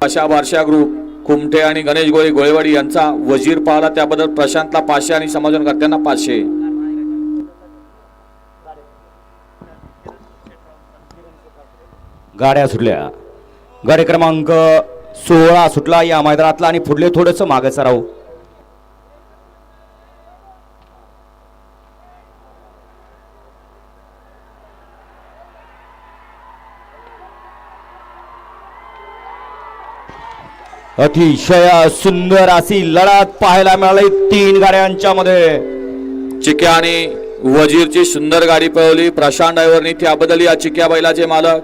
आशा बारशा group Kumthe आणि गणेश गोळे गोळेवाडी यांचा वजीर पाहला, त्याबद्दल प्रशांतला 500 आणि समाजकर्त्यांना 500. गाड्या सुटल्या. गाडी क्रमांक 16 सुटला या मैदानातला आणि पुढले थोडस मागे सराव. अतिशय सुंदर अशी लढत पाहायला मिळाली 3 गाड्यांच्या मध्ये. चिक्या आणि वजीरची सुंदर गाडी पळवली प्रशांत ड्रायव्हरनी, त्याबद्दल या चिक्या बैलाचे मालक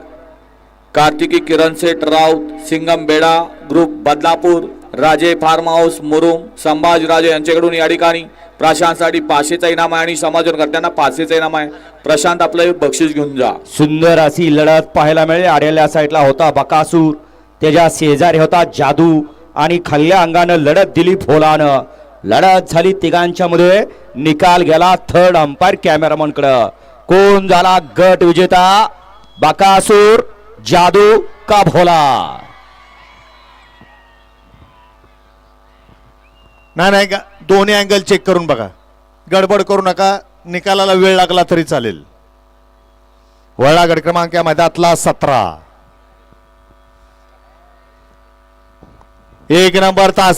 कार्तिकी किरण सेठ राऊत, सिंगम बेडा ग्रुप बदलापूर, राजे फार्म हाऊस मुरुम, संभाजीराजे यांच्याकडून या ठिकाणी प्रशांतसाठी 500चा इनाम आहे आणि समाजकर्त्यांना 500चा इनाम आहे. प्रशांत आपलं बक्षीस घेऊन जा. सुंदर अशी लढत पाहायला मिळाली. आडेल्या साईडला होता बकासूर, त्याच्या शेजारी होता जादू आणि खाल्ल्या अंगानं लढत दिली फोलानं. लढत झाली तिघांच्या मध्ये. निकाल गेला थर्ड अंपायर कॅमेरामन कडे. कोण झाला गट विजेता, बकासूर, जादू का भोला? नाही दोन्ही अँगल चेक करून बघा, गडबड करू नका. निकालाला वेळ लागला तरी चालेल. वळला गट क्रमांक या मैदानातला 17. 1 नंबर तासा